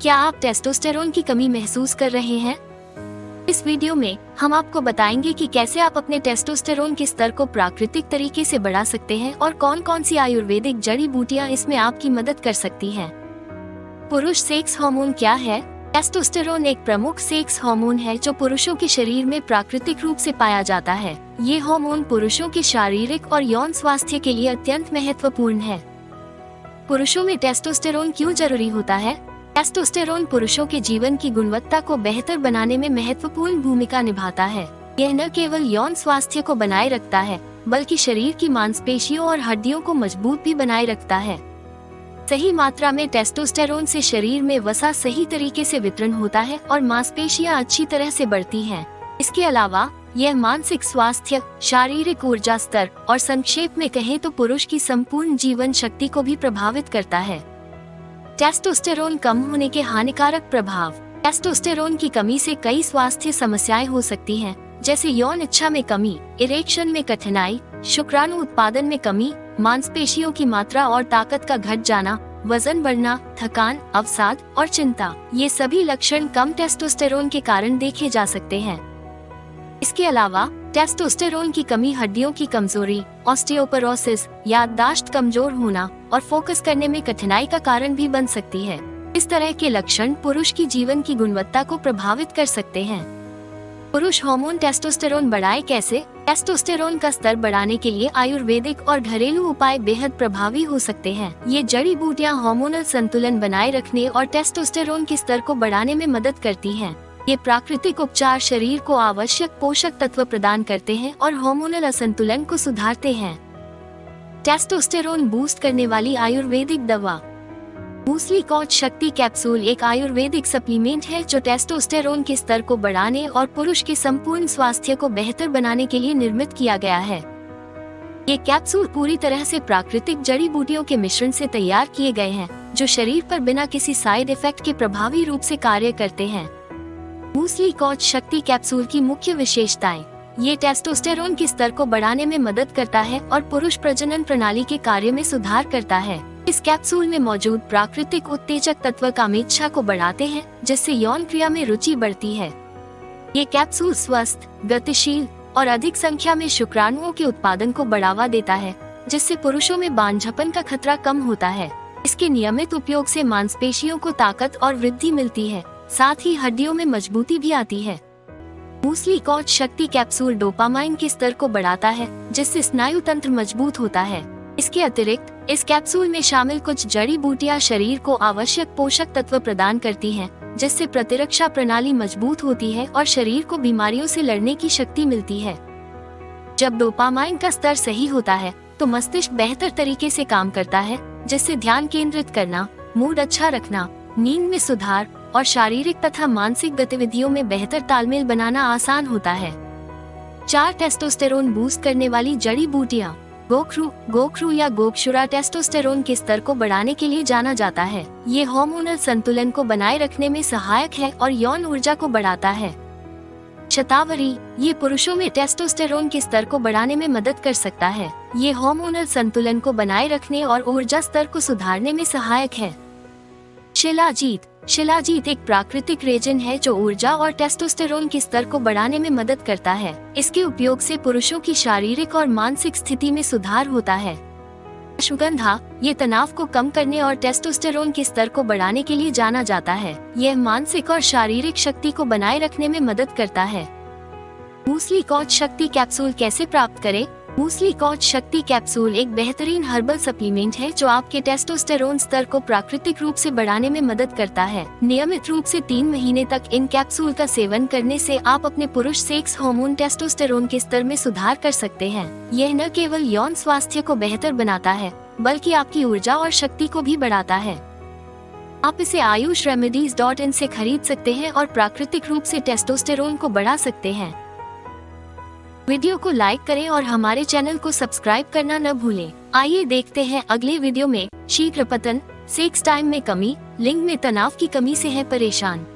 क्या आप टेस्टोस्टेरोन की कमी महसूस कर रहे हैं? इस वीडियो में हम आपको बताएंगे कि कैसे आप अपने टेस्टोस्टेरोन के स्तर को प्राकृतिक तरीके से बढ़ा सकते हैं और कौन कौन सी आयुर्वेदिक जड़ी बूटियां इसमें आपकी मदद कर सकती हैं। पुरुष सेक्स हार्मोन क्या है? टेस्टोस्टेरोन एक प्रमुख सेक्स हार्मोन है जो पुरुषों के शरीर में प्राकृतिक रूप से पाया जाता है। ये हार्मोन पुरुषों के शारीरिक और यौन स्वास्थ्य के लिए अत्यंत महत्वपूर्ण है। पुरुषों में टेस्टोस्टेरोन क्यों जरूरी होता है? टेस्टोस्टेरोन पुरुषों के जीवन की गुणवत्ता को बेहतर बनाने में महत्वपूर्ण भूमिका निभाता है। यह न केवल यौन स्वास्थ्य को बनाए रखता है, बल्कि शरीर की मांसपेशियों और हड्डियों को मजबूत भी बनाए रखता है। सही मात्रा में टेस्टोस्टेरोन से शरीर में वसा सही तरीके से वितरण होता है और मांसपेशियां अच्छी तरह से बढ़ती हैं। इसके अलावा यह मानसिक स्वास्थ्य, शारीरिक ऊर्जा स्तर और संक्षेप में कहें तो पुरुष की संपूर्ण जीवन शक्ति को भी प्रभावित करता है। टेस्टोस्टेरोन कम होने के हानिकारक प्रभाव। टेस्टोस्टेरोन की कमी से कई स्वास्थ्य समस्याएं हो सकती हैं, जैसे यौन इच्छा में कमी, इरेक्शन में कठिनाई, शुक्राणु उत्पादन में कमी, मांसपेशियों की मात्रा और ताकत का घट जाना, वजन बढ़ना, थकान, अवसाद और चिंता। ये सभी लक्षण कम टेस्टोस्टेरोन के कारण देखे जा सकते हैं। इसके अलावा टेस्टोस्टेरोन की कमी हड्डियों की कमजोरी, ऑस्टियोपोरोसिस, याददाश्त कमजोर होना और फोकस करने में कठिनाई का कारण भी बन सकती है। इस तरह के लक्षण पुरुष की जीवन की गुणवत्ता को प्रभावित कर सकते हैं। पुरुष हार्मोन टेस्टोस्टेरोन बढ़ाए कैसे? टेस्टोस्टेरोन का स्तर बढ़ाने के लिए आयुर्वेदिक और घरेलू उपाय बेहद प्रभावी हो सकते हैं। ये जड़ी बूटियां हार्मोनल संतुलन बनाए रखने और टेस्टोस्टेरोन के स्तर को बढ़ाने में मदद करती हैं। ये प्राकृतिक उपचार शरीर को आवश्यक पोषक तत्व प्रदान करते हैं और हार्मोनल असंतुलन को सुधारते हैं। टेस्टोस्टेरोन बूस्ट करने वाली आयुर्वेदिक दवा। मूसली कॉच शक्ति कैप्सूल एक आयुर्वेदिक सप्लीमेंट है जो टेस्टोस्टेरोन के स्तर को बढ़ाने और पुरुष के संपूर्ण स्वास्थ्य को बेहतर बनाने के लिए निर्मित किया गया है। ये कैप्सूल पूरी तरह से प्राकृतिक जड़ी बूटियों के मिश्रण से तैयार किए गए हैं, जो शरीर पर बिना किसी साइड इफेक्ट के प्रभावी रूप से कार्य करते हैं। मूसली कॉच शक्ति कैप्सूल की मुख्य विशेषताएं। ये टेस्टोस्टेरोन के स्तर को बढ़ाने में मदद करता है और पुरुष प्रजनन प्रणाली के कार्य में सुधार करता है। इस कैप्सूल में मौजूद प्राकृतिक उत्तेजक तत्व कामेच्छा को बढ़ाते हैं, जिससे यौन क्रिया में रुचि बढ़ती है। ये कैप्सूल स्वस्थ, गतिशील और अधिक संख्या में शुक्राणुओं के उत्पादन को बढ़ावा देता है, जिससे पुरुषों में बांझपन का खतरा कम होता है। इसके नियमित उपयोग से मांसपेशियों को ताकत और वृद्धि मिलती है, साथ ही हड्डियों में मजबूती भी आती है। मूसली कॉच शक्ति कैप्सूल डोपामाइन के स्तर को बढ़ाता है, जिससे स्नायु तंत्र मजबूत होता है। इसके अतिरिक्त इस कैप्सूल में शामिल कुछ जड़ी बूटियां शरीर को आवश्यक पोषक तत्व प्रदान करती हैं, जिससे प्रतिरक्षा प्रणाली मजबूत होती है और शरीर को बीमारियों से लड़ने की शक्ति मिलती है। जब डोपामाइन का स्तर सही होता है तो मस्तिष्क बेहतर तरीके से काम करता है, जिससे ध्यान केंद्रित करना, मूड अच्छा रखना, नींद में सुधार और शारीरिक तथा मानसिक गतिविधियों में बेहतर तालमेल बनाना आसान होता है। 4 टेस्टोस्टेरोन बूस्ट करने वाली जड़ी बूटियां। गोखरू या गोक्षुरा टेस्टोस्टेरोन के स्तर को बढ़ाने के लिए जाना जाता है। ये हार्मोनल संतुलन को बनाए रखने में सहायक है और यौन ऊर्जा को बढ़ाता है। शतावरी, ये पुरुषों में टेस्टोस्टेरोन के स्तर को बढ़ाने में मदद कर सकता है। ये हार्मोनल संतुलन को बनाए रखने और ऊर्जा स्तर को सुधारने में सहायक है। शिलाजीत एक प्राकृतिक रेजिन है जो ऊर्जा और टेस्टोस्टेरोन के स्तर को बढ़ाने में मदद करता है। इसके उपयोग से पुरुषों की शारीरिक और मानसिक स्थिति में सुधार होता है। अश्वगंधा, ये तनाव को कम करने और टेस्टोस्टेरोन के स्तर को बढ़ाने के लिए जाना जाता है। यह मानसिक और शारीरिक शक्ति को बनाए रखने में मदद करता है। मूसली कॉच शक्ति कैप्सूल कैसे प्राप्त करें? मूसली कॉच शक्ति कैप्सूल एक बेहतरीन हर्बल सप्लीमेंट है जो आपके टेस्टोस्टेरोन स्तर को प्राकृतिक रूप से बढ़ाने में मदद करता है। नियमित रूप से 3 महीने तक इन कैप्सूल का सेवन करने से आप अपने पुरुष सेक्स हार्मोन टेस्टोस्टेरोन के स्तर में सुधार कर सकते हैं। यह न केवल यौन स्वास्थ्य को बेहतर बनाता है, बल्कि आपकी ऊर्जा और शक्ति को भी बढ़ाता है। आप इसे ayushRemedies.in से खरीद सकते हैं और प्राकृतिक रूप से टेस्टोस्टेरोन को बढ़ा सकते हैं। वीडियो को लाइक करें और हमारे चैनल को सब्सक्राइब करना न भूलें। आइए देखते हैं अगले वीडियो में। शीघ्र पतन, सेक्स टाइम में कमी, लिंग में तनाव की कमी से है परेशान।